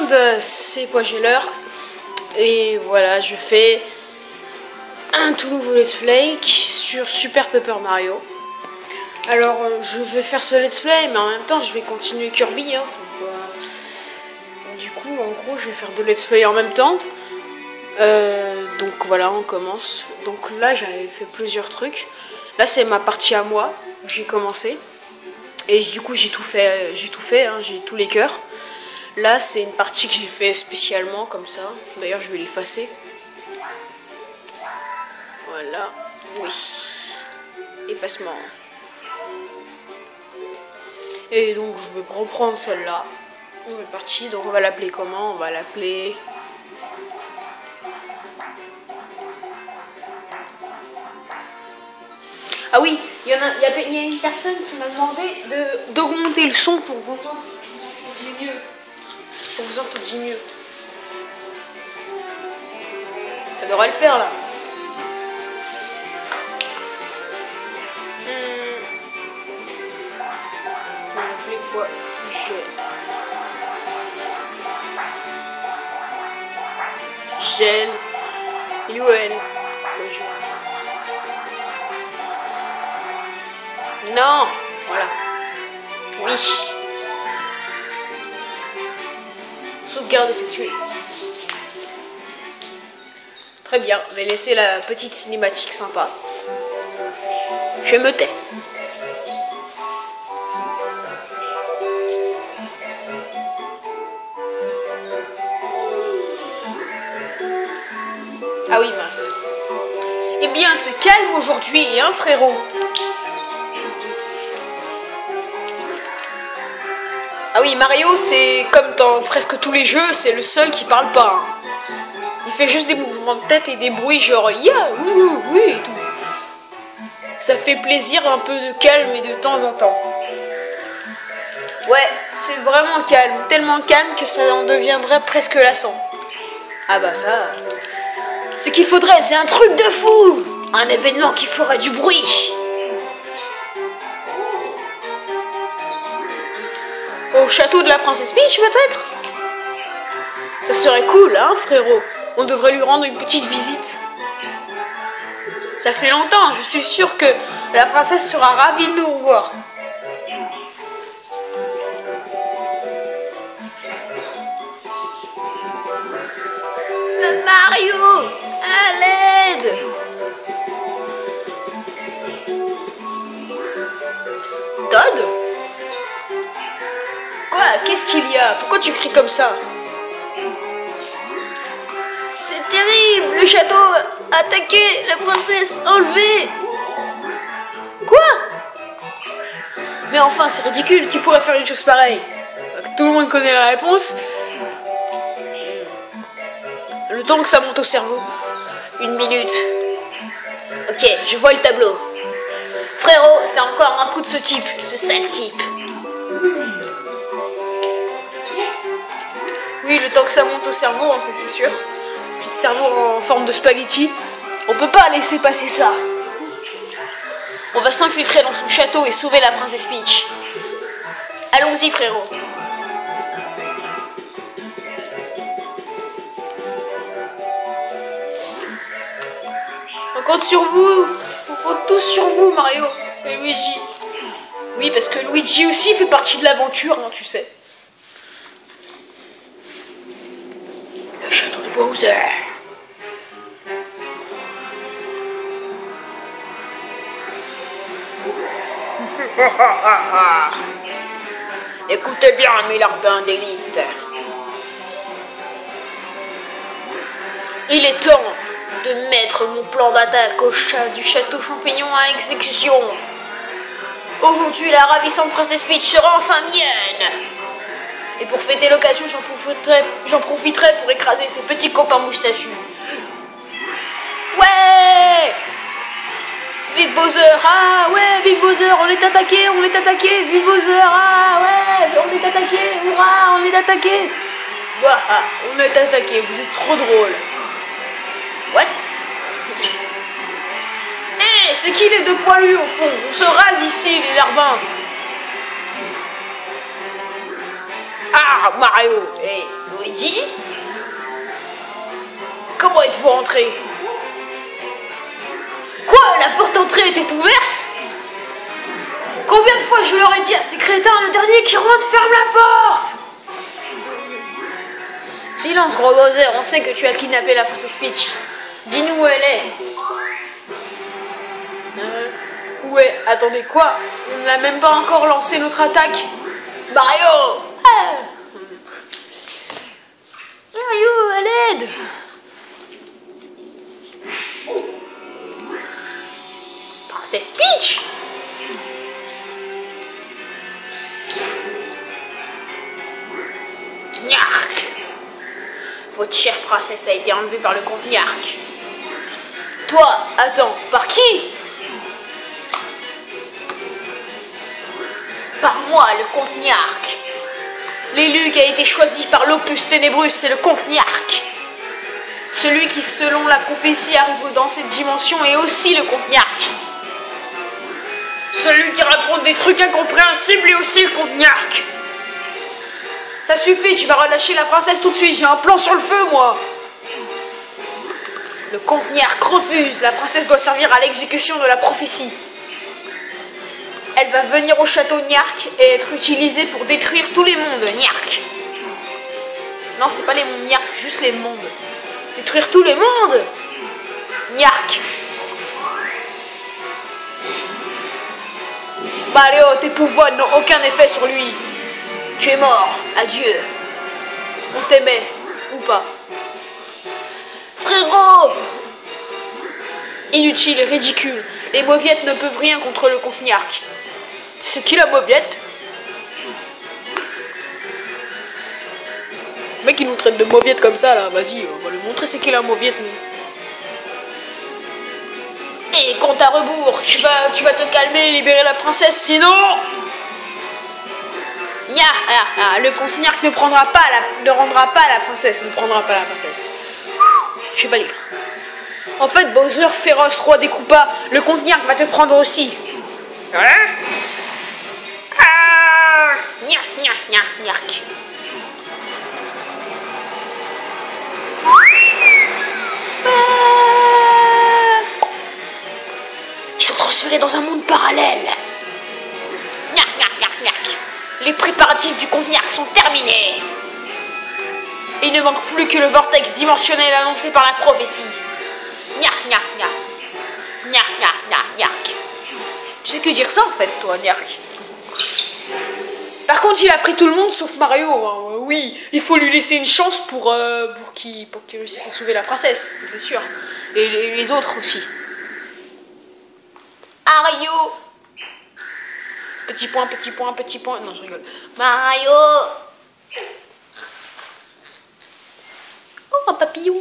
monde, c'est Poigeleur. Et voilà, je fais un tout nouveau let's play sur Super Paper Mario. Alors, je vais faire ce let's play, mais en même temps, je vais continuer Kirby. Hein, du coup, en gros, je vais faire deux let's play en même temps. Donc voilà, on commence. Donc là, j'avais fait plusieurs trucs. Là, c'est ma partie à moi. J'ai commencé. Et du coup, j'ai tout fait, hein, j'ai tous les cœurs. Là, c'est une partie que j'ai fait spécialement, comme ça. D'ailleurs, je vais l'effacer. Voilà. Oui. Effacement. Et donc, je vais reprendre celle-là. Nouvelle partie. Donc, on va l'appeler comment? On va l'appeler... Ah oui, il y a une personne qui m'a demandé d'augmenter le son pour vous entendre mieux. Pour vous entendre mieux. Ça devrait le faire là. On va l'appeler quoi? Gel. Il est où elle? Non, voilà. Oui. Sauvegarde effectuée. Très bien, je vais laisser la petite cinématique sympa. Je me tais. Ah oui, mince. Eh bien, c'est calme aujourd'hui, hein, frérot? Ah oui, Mario, c'est comme dans presque tous les jeux, c'est le seul qui parle pas. Hein. Il fait juste des mouvements de tête et des bruits genre yeah, oui et tout. Ça fait plaisir, un peu de calme et de temps en temps. Ouais, c'est vraiment calme, tellement calme que ça en deviendrait presque lassant. Ah bah ça... Ce qu'il faudrait, c'est un truc de fou! Un événement qui ferait du bruit. Au château de la princesse Peach, peut-être? Ça serait cool, hein, frérot? On devrait lui rendre une petite visite. Ça fait longtemps, je suis sûre que la princesse sera ravie de nous revoir. Mario! À l'aide! Todd? Quoi? Qu'est-ce qu'il y a? Pourquoi tu cries comme ça? C'est terrible! Le château attaqué! La princesse enlevée! Quoi? Mais enfin, c'est ridicule! Qui pourrait faire une chose pareille? Tout le monde connaît la réponse. Le temps que ça monte au cerveau. 1 minute. Ok, je vois le tableau. Frérot, c'est encore un coup de ce type, ce sale type. Oui, le temps que ça monte au cerveau, hein, c'est sûr. Puis le cerveau en forme de spaghetti. On peut pas laisser passer ça. On va s'infiltrer dans son château et sauver la princesse Peach. Allons-y, frérot. On compte sur vous. On compte tous sur vous, Mario et Luigi. Oui, parce que Luigi aussi fait partie de l'aventure, hein, tu sais. Le château de Bowser. Écoutez bien, mes larbins d'élite. Il est temps de mettre mon plan d'attaque du château champignon à exécution. Aujourd'hui, la ravissante princesse Peach sera enfin mienne. Et pour fêter l'occasion, j'en profiterai pour écraser ces petits copains moustachus. Ouais! Vive Bowser! Ah ouais, vive Bowser! On est attaqué, on est attaqué! Vive Bowser! Ah ouais, on est attaqué! Hurrah, on est attaqué! Bah, on est attaqué, vous êtes trop drôle. What? Eh, c'est qui les deux poilus au fond? On se rase ici, les larbins. Ah, Mario! Hey, Luigi? Comment êtes-vous rentré? Quoi? La porte d'entrée était ouverte? Combien de fois je leur ai dit à ces crétins, le dernier qui rentre ferme la porte? Silence, gros Bowser, on sait que tu as kidnappé la princesse Peach. Dis-nous où elle est. Ouais, attendez, quoi? On n'a même pas encore lancé notre attaque. Mario! Mario, à l'aide! Princesse Peach! Nyark! Votre chère princesse a été enlevée par le comte Nyark. Toi, attends, par qui? Par moi, le comte Nyark. L'élu qui a été choisi par l'Opus Ténébrus, c'est le comte Nyark. Celui qui, selon la prophétie, arrive dans cette dimension est aussi le comte Nyark. Celui qui raconte des trucs incompréhensibles est aussi le comte Nyark. Ça suffit, tu vas relâcher la princesse tout de suite, j'ai un plan sur le feu, moi. Le comte Nyark refuse, la princesse doit servir à l'exécution de la prophétie. Elle va venir au château Nyark et être utilisée pour détruire tous les mondes Nyark. Non, c'est pas les mondes Nyark, c'est juste les mondes. Détruire tous les mondes Nyark. Mario, tes pouvoirs n'ont aucun effet sur lui. Tu es mort, adieu. On t'aimait, ou pas? Frérot! Inutile et ridicule. Les mauviettes ne peuvent rien contre le comte Nyark. C'est qui la mauviette? Le mec il nous traite de mauviette comme ça là, vas-y, on va lui montrer c'est qui la mauviette nous. Et compte à rebours, tu vas te calmer et libérer la princesse, sinon... le comte Nyark ne rendra pas la princesse, Je sais pas lire. En fait, Bowser, féroce, roi des Koopas, le comte Nyark va te prendre aussi. Hein? Nyark. Ils sont transférés dans un monde parallèle. Nyark. Les préparatifs du comte Nyark sont terminés. Il ne manque plus que le vortex dimensionnel annoncé par la prophétie. Nyark. Tu sais que dire ça en fait, toi, Nyark? Par contre, il a pris tout le monde sauf Mario. Hein. Oui, il faut lui laisser une chance pour qu'il réussisse à sauver la princesse, c'est sûr. Et les autres aussi. Mario. Petit point. Non, je rigole. Mario. Oh, un papillon.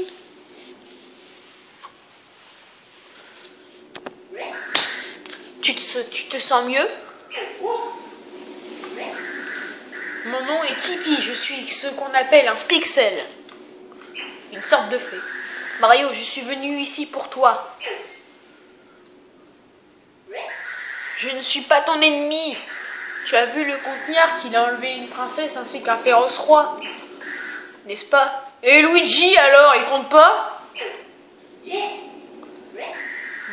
Tu te sens mieux? Mon nom est Tipeee, je suis ce qu'on appelle un pixel. Une sorte de fée. Mario, je suis venu ici pour toi. Je ne suis pas ton ennemi. Tu as vu le comte Nyark, il a enlevé une princesse ainsi qu'un féroce roi. N'est-ce pas? Et Luigi alors, il compte pas?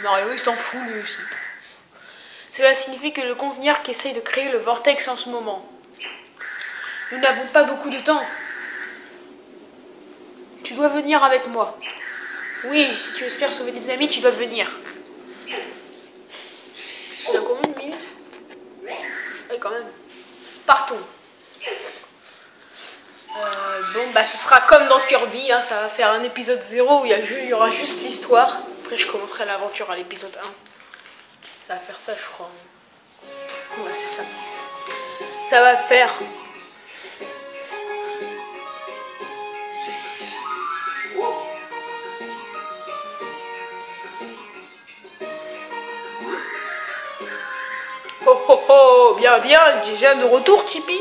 Mario, il s'en fout lui aussi. Cela signifie que le comte Nyark essaye de créer le vortex en ce moment. Nous n'avons pas beaucoup de temps. Tu dois venir avec moi. Oui, si tu espères sauver tes amis, tu dois venir. Il y a combien de minutes? Oui, quand même. Partons. Bon, bah ce sera comme dans Kirby, hein, ça va faire un épisode 0 où il y aura juste l'histoire. Après, je commencerai l'aventure à l'épisode 1. Ça va faire ça, je crois. Ouais, c'est ça. Ça va faire... Oh, bien, déjà de retour, Tipeee.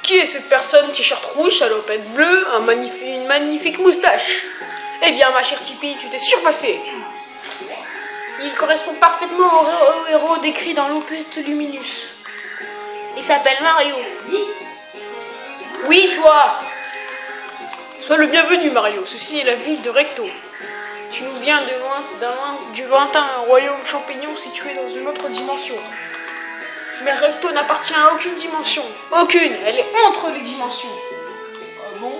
Qui est cette personne? T-shirt rouge, salopette bleue, une magnifique moustache. Eh bien, ma chère Tipeee, tu t'es surpassée. Il correspond parfaitement au héros décrit dans l'Opus Luminus. Il s'appelle Mario. Oui, toi. Sois le bienvenu, Mario. Ceci est la ville de Recto. Tu nous viens du lointain royaume champignon situé dans une autre dimension. Mais Recto n'appartient à aucune dimension. Aucune. Elle est entre les dimensions. Ah bon?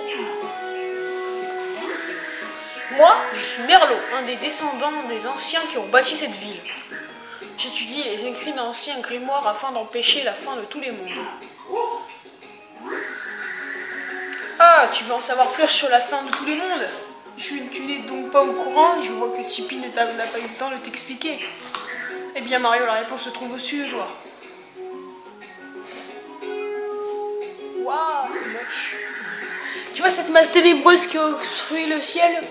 Moi, je suis Merlot, un des descendants des anciens qui ont bâti cette ville. J'étudie les écrits d'anciens grimoires afin d'empêcher la fin de tous les mondes. Ah, tu veux en savoir plus sur la fin de tous les mondes? Tu n'es donc pas au courant, je vois que Tipeee n'a pas eu le temps de t'expliquer. Eh bien Mario, la réponse se trouve au-dessus de toi. Waouh, c'est moche. Tu vois cette masse ténébreuse qui obstrue le ciel?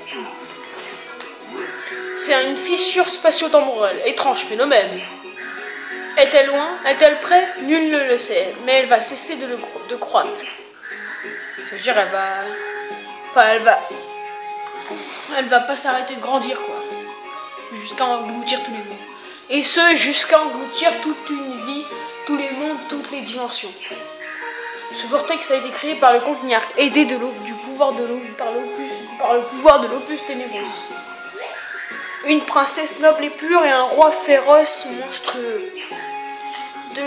C'est une fissure spatio-temporelle. Étrange phénomène. Est-elle loin? Est-elle près? Nul ne le sait, mais elle va cesser de croître. Ça veut dire elle va pas s'arrêter de grandir, quoi. Jusqu'à engloutir tous les mondes. Et ce, jusqu'à engloutir toute une vie, tous les mondes, toutes les dimensions. Ce vortex a été créé par le Contenir, aidé du pouvoir de par le pouvoir de l'Opus Ténébreuse. Une princesse noble et pure et un roi féroce monstrueux. De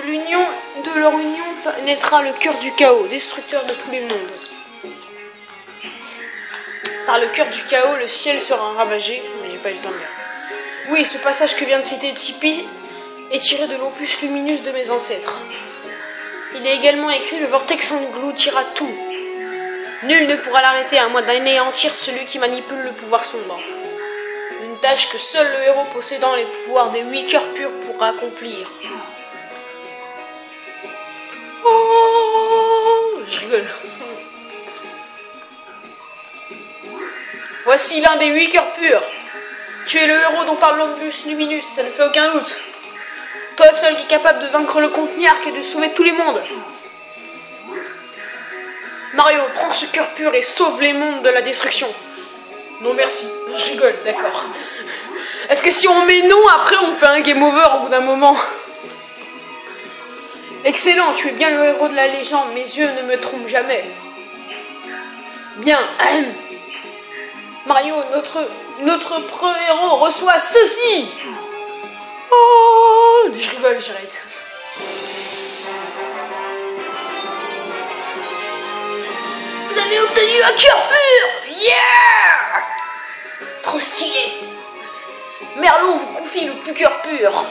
leur union naîtra le cœur du chaos, destructeur de tous les mondes. Par le cœur du chaos, le ciel sera ravagé. Mais j'ai pas eu le temps de lire. Oui, ce passage que vient de citer Tipeee est tiré de l'opus luminus de mes ancêtres. Il est également écrit: le vortex engloutira tout. Nul ne pourra l'arrêter à moins d'anéantir celui qui manipule le pouvoir sombre. Une tâche que seul le héros possédant les pouvoirs des 8 cœurs purs pourra accomplir. Oh, je rigole. Voici l'un des 8 cœurs purs. Tu es le héros dont parle l'Opus Luminus, ça ne fait aucun doute. Toi seul qui est capable de vaincre le Contenir et de sauver tous les mondes. Mario, prends ce cœur pur et sauve les mondes de la destruction. Non merci, je rigole, d'accord. Est-ce que si on met non, après on fait un game over au bout d'un moment? Excellent, tu es bien le héros de la légende, mes yeux ne me trompent jamais. Bien, Mario, notre premier héros reçoit ceci. Oh, je rigole, j'arrête. Vous avez obtenu un cœur pur. Yeah! Trop stylé. Merlot vous confie le plus cœur pur.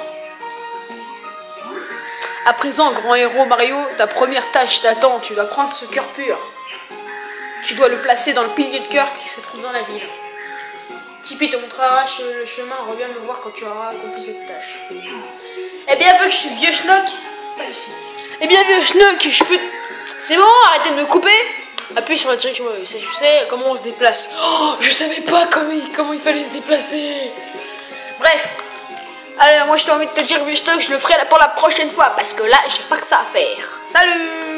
À présent, grand héros Mario, ta première tâche t'attend. Tu dois prendre ce cœur pur. Tu dois le placer dans le pilier de cœur qui se trouve dans la ville. Tipeee te montrera le chemin. Reviens me voir quand tu auras accompli cette tâche. Eh bien, vieux schnock. Pas ici. Eh bien, vieux schnock, je peux... C'est bon, arrêtez de me couper. Appuie sur la direction. Je sais comment on se déplace. Oh, je savais pas comment il fallait se déplacer. Bref. Alors, moi, je t'ai envie de te dire, vieux schnock, je le ferai pour la prochaine fois. Parce que là, j'ai pas que ça à faire. Salut!